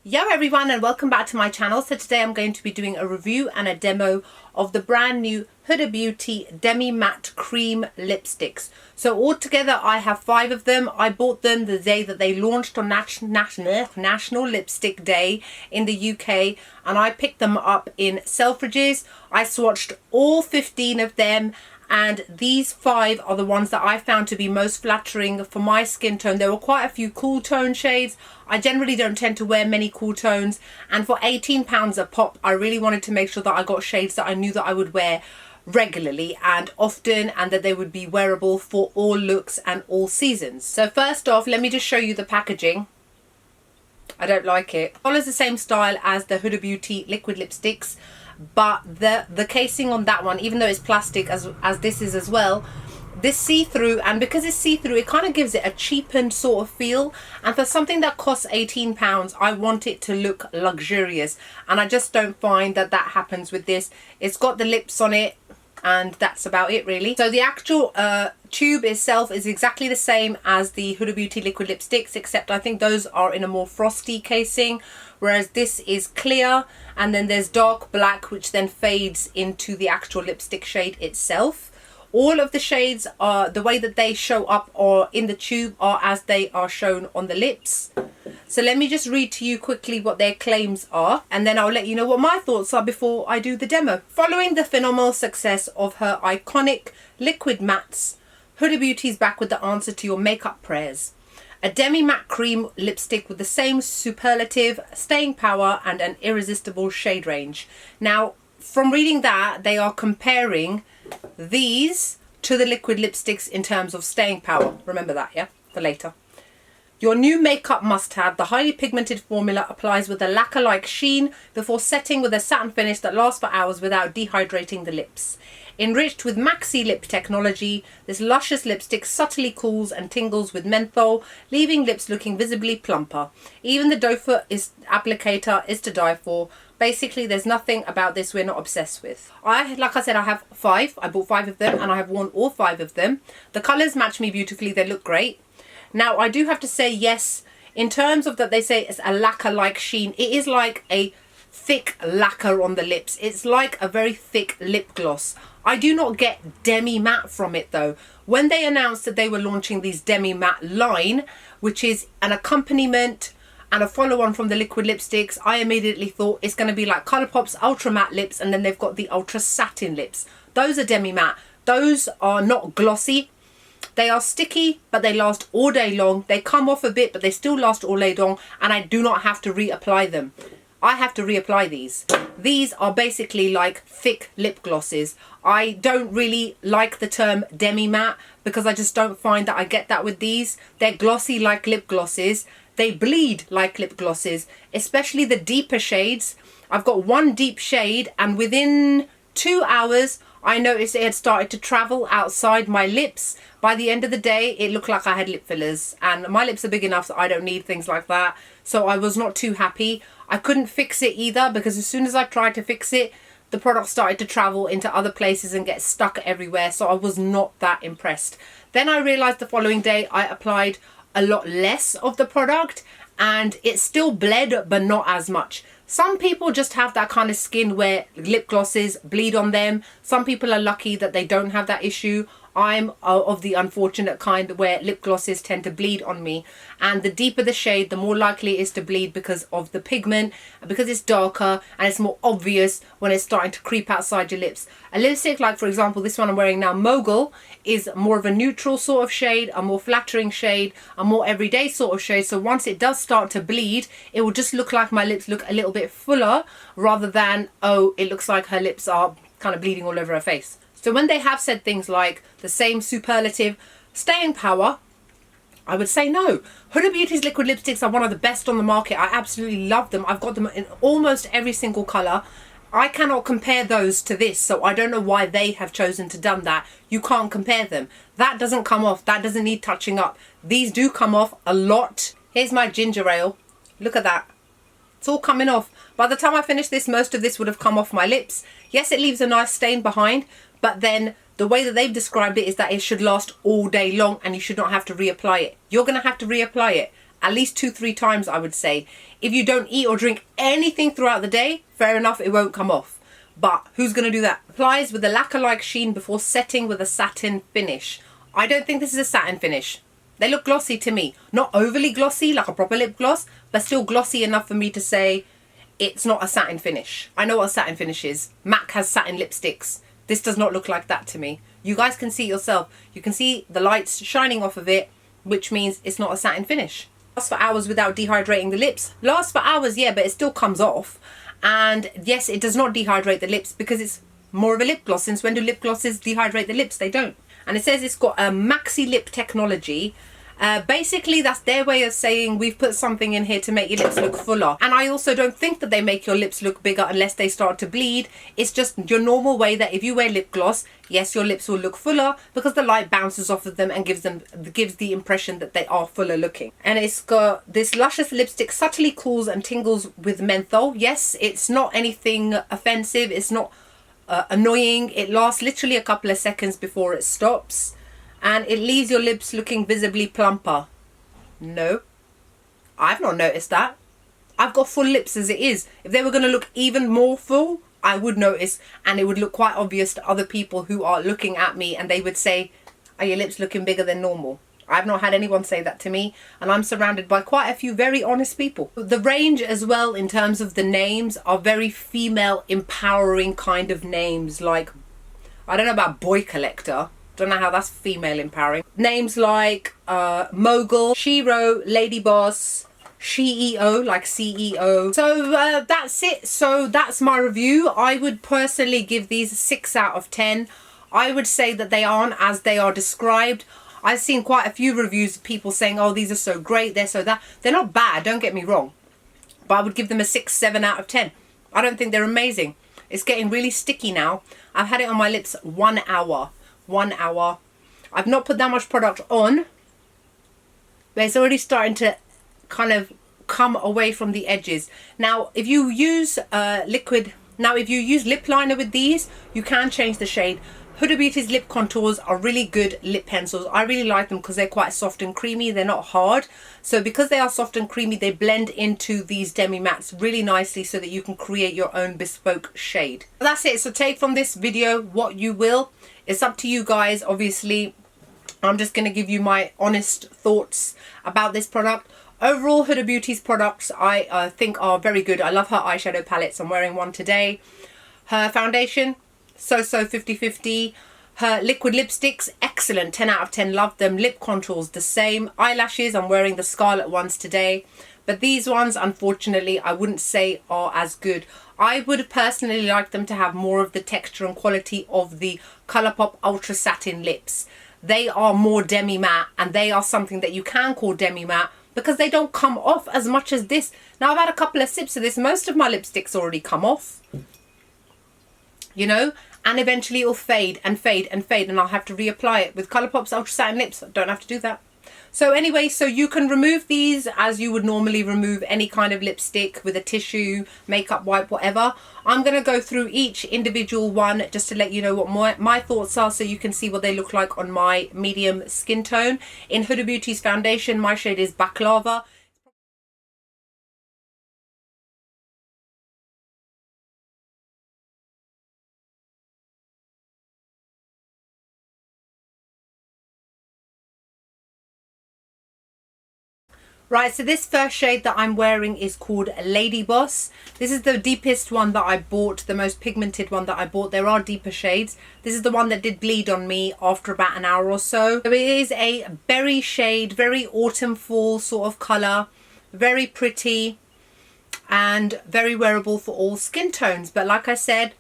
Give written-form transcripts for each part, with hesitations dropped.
Yo everyone, and welcome back to my channel. So today I'm going to be doing a review and a demo of the brand new Huda Beauty Demi Matte Cream Lipsticks. So altogether I have 5 of them. I bought them the day that they launched on National Lipstick Day in the UK, and I picked them up in Selfridges. I swatched all 15 of them, and these 5 are the ones that I found to be most flattering for my skin tone. There were quite a few cool tone shades. I generally don't tend to wear many cool tones, and for £18 a pop I really wanted to make sure that I got shades that I knew that I would wear regularly and often, and that they would be wearable for all looks and all seasons. So first off, let me just show you the packaging. I don't like it. It follows the same style as the Huda Beauty liquid lipsticks, but the casing on that one, even though it's plastic as this is as well, this see-through, and because it's see-through it kind of gives it a cheapened sort of feel, and for something that costs £18 I want it to look luxurious, and I just don't find that happens with this. It's got the lips on it, and that's about it really. So the actual tube itself is exactly the same as the Huda Beauty liquid lipsticks, except I think those are in a more frosty casing, whereas this is clear, and then there's dark black which then fades into the actual lipstick shade itself. All of the shades are the way that they show up or in the tube are as they are shown on the lips. So let me just read to you quickly what their claims are, and then I'll let you know what my thoughts are before I do the demo. Following the phenomenal success of her iconic liquid mattes, Huda Beauty is back with the answer to your makeup prayers. A Demi Matte Cream lipstick with the same superlative staying power and an irresistible shade range. Now, from reading that, they are comparing these to the liquid lipsticks in terms of staying power. Remember that, yeah, for later. Your new makeup must-have. The highly pigmented formula applies with a lacquer-like sheen before setting with a satin finish that lasts for hours without dehydrating the lips. Enriched with maxi lip technology, this luscious lipstick subtly cools and tingles with menthol, leaving lips looking visibly plumper. Even the doe foot applicator is to die for. Basically, there's nothing about this we're not obsessed with. Like I said, I have 5. I bought 5 of them, and I have worn all 5 of them. The colours match me beautifully. They look great. Now, I do have to say, yes, in terms of that they say it's a lacquer-like sheen, it is like a thick lacquer on the lips. It's like a very thick lip gloss. I do not get Demi Matte from it though. When they announced that they were launching these Demi Matte line, which is an accompaniment and a follow-on from the liquid lipsticks, I immediately thought it's going to be like Colourpop's Ultra Matte lips, and then they've got the Ultra Satin lips. Those are Demi Matte. Those are not glossy. They are sticky, but they last all day long. They come off a bit, but they still last all day long, and I do not have to reapply them. I have to reapply these. These are basically like thick lip glosses. I don't really like the term Demi Matte because I just don't find that I get that with these. They're glossy like lip glosses. They bleed like lip glosses, especially the deeper shades. I've got one deep shade, and within 2 hours I noticed it had started to travel outside my lips. By the end of the day, it looked like I had lip fillers, and my lips are big enough that I don't need things like that. So I was not too happy. I couldn't fix it either, because as soon as I tried to fix it, the product started to travel into other places and get stuck everywhere. So I was not that impressed. Then I realized the following day I applied a lot less of the product, and it still bled, but not as much. Some people just have that kind of skin where lip glosses bleed on them. Some people are lucky that they don't have that issue. I'm of the unfortunate kind where lip glosses tend to bleed on me, and the deeper the shade, the more likely it is to bleed because of the pigment, and because it's darker and it's more obvious when it's starting to creep outside your lips. A lipstick like, for example, this one I'm wearing now, Mogul, is more of a neutral sort of shade, a more flattering shade, a more everyday sort of shade. So once it does start to bleed, it will just look like my lips look a little bit fuller, rather than, oh, it looks like her lips are kind of bleeding all over her face. So when they have said things like the same superlative staying power, I would say no. Huda Beauty's liquid lipsticks are one of the best on the market. I absolutely love them. I've got them in almost every single colour. I cannot compare those to this, so I don't know why they have chosen to done that. You can't compare them. That doesn't come off. That doesn't need touching up. These do come off a lot. Here's my ginger ale. Look at that. It's all coming off. By the time I finish this, most of this would have come off my lips. Yes, it leaves a nice stain behind, but then the way that they've described it is that it should last all day long and you should not have to reapply it. You're going to have to reapply it, at least 2-3 times, I would say. If you don't eat or drink anything throughout the day, fair enough, it won't come off. But who's going to do that? Applies with a lacquer-like sheen before setting with a satin finish. I don't think this is a satin finish. They look glossy to me. Not overly glossy like a proper lip gloss, but still glossy enough for me to say it's not a satin finish. I know what a satin finish is. MAC has satin lipsticks. This does not look like that to me. You guys can see yourself. You can see the lights shining off of it, which means it's not a satin finish. Lasts for hours without dehydrating the lips. Lasts for hours, yeah, but it still comes off. And yes, it does not dehydrate the lips because it's more of a lip gloss. Since when do lip glosses dehydrate the lips? They don't. And it says it's got a maxi lip technology. Basically, that's their way of saying we've put something in here to make your lips look fuller. And I also don't think that they make your lips look bigger unless they start to bleed. It's just your normal way that if you wear lip gloss, yes, your lips will look fuller because the light bounces off of them and gives the impression that they are fuller looking. And it's got this luscious lipstick, subtly cools and tingles with menthol. Yes, it's not anything offensive. It's not annoying. It lasts literally a couple of seconds before it stops. And it leaves your lips looking visibly plumper. No, I've not noticed that. I've got full lips as it is. If they were going to look even more full, I would notice, and it would look quite obvious to other people who are looking at me, and they would say, are your lips looking bigger than normal? I've not had anyone say that to me, and I'm surrounded by quite a few very honest people. The range as well, in terms of the names, are very female empowering kind of names. Like, I don't know about Boy Collector. Don't know how that's female empowering. Names like Mogul, SHEero, Lady Boss, SHEeo, like CEO. So that's it. So that's my review. I would personally give these a 6 out of 10. I would say that they aren't as they are described. I've seen quite a few reviews of people saying, oh, these are so great, they're so that. They're not bad, don't get me wrong. But I would give them a 6, 7 out of 10. I don't think they're amazing. It's getting really sticky now. I've had it on my lips 1 hour. 1 hour. I've not put that much product on, but it's already starting to kind of come away from the edges. Now, if you use if you use lip liner with these, you can change the shade. Huda Beauty's lip contours are really good lip pencils. I really like them because they're quite soft and creamy. They're not hard. So because they are soft and creamy, they blend into these demi mattes really nicely so that you can create your own bespoke shade. That's it. So take from this video what you will. It's up to you guys, obviously. I'm just going to give you my honest thoughts about this product. Overall, Huda Beauty's products I think are very good. I love her eyeshadow palettes. I'm wearing one today. Her foundation, so-so 50-50. Her liquid lipsticks, excellent, 10 out of 10, love them. Lip contours, the same. Eyelashes, I'm wearing the Scarlet ones today. But these ones, unfortunately, I wouldn't say are as good. I would personally like them to have more of the texture and quality of the Colourpop Ultra Satin lips. They are more demi matte, and they are something that you can call demi matte because they don't come off as much as this. Now, I've had a couple of sips of this. Most of my lipsticks already come off, you know, and eventually it'll fade and fade and fade, and I'll have to reapply it. With Colourpop's Ultra Satin lips, I don't have to do that. So anyway, so you can remove these as you would normally remove any kind of lipstick with a tissue, makeup wipe, whatever. I'm going to go through each individual one just to let you know what my thoughts are so you can see what they look like on my medium skin tone. In Huda Beauty's foundation, my shade is Baklava. Right, so this first shade that I'm wearing is called Lady Boss. This is the deepest one that I bought, the most pigmented one that I bought. There are deeper shades. This is the one that did bleed on me after about an hour or so. So it is a berry shade, very autumn fall sort of colour, very pretty and very wearable for all skin tones. But like I said,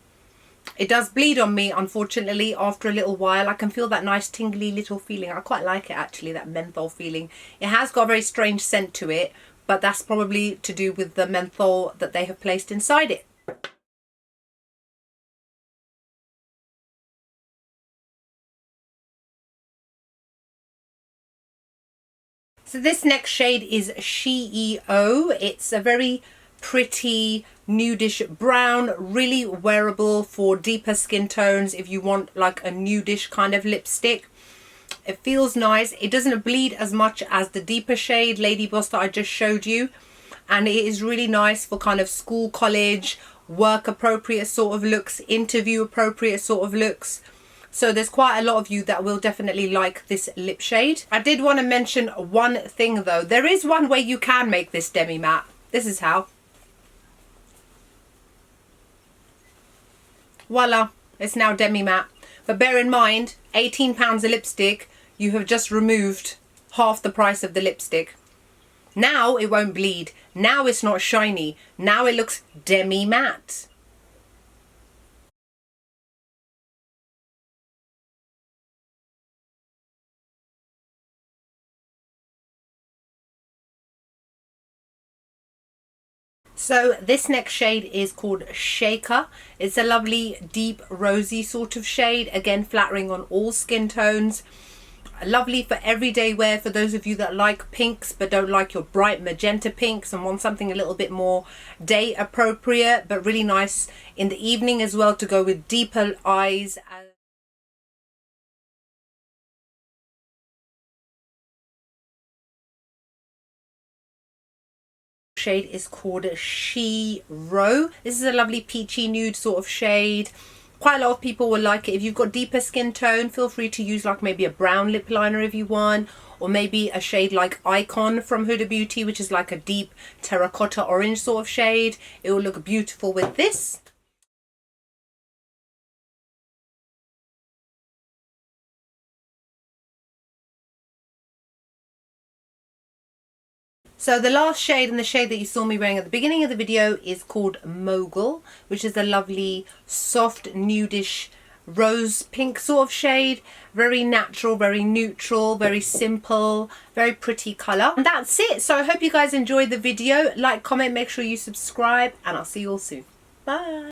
it does bleed on me, unfortunately, after a little while. I can feel that nice tingly little feeling. I quite like it, actually, that menthol feeling. It has got a very strange scent to it, but that's probably to do with the menthol that they have placed inside it. So this next shade is SHEeo. It's a very pretty nudish brown, really wearable for deeper skin tones if you want like a nudish kind of lipstick. It feels nice. It doesn't bleed as much as the deeper shade Lady Boss that I just showed you. And it is really nice for kind of school, college, work appropriate sort of looks, interview appropriate sort of looks. So there's quite a lot of you that will definitely like this lip shade. I did want to mention one thing though. There is one way you can make this demi matte. This is how. Voila, it's now demi matte. But bear in mind, £18 a lipstick, you have just removed half the price of the lipstick. Now it won't bleed. Now it's not shiny. Now it looks demi matte. So this next shade is called Sheikha. It's a lovely deep rosy sort of shade, again flattering on all skin tones. Lovely for everyday wear for those of you that like pinks but don't like your bright magenta pinks and want something a little bit more day appropriate, but really nice in the evening as well to go with deeper eyes. Shade is called SHEero. This is a lovely peachy nude sort of shade. Quite a lot of people will like it. If you've got deeper skin tone, feel free to use like maybe a brown lip liner if you want, or maybe a shade like Icon from Huda Beauty, which is like a deep terracotta orange sort of shade. It will look beautiful with this. So the last shade, and the shade that you saw me wearing at the beginning of the video, is called Mogul, which is a lovely soft nudish rose pink sort of shade. Very natural, very neutral, very simple, very pretty colour. And that's it. So I hope you guys enjoyed the video. Like, comment, make sure you subscribe, and I'll see you all soon. Bye.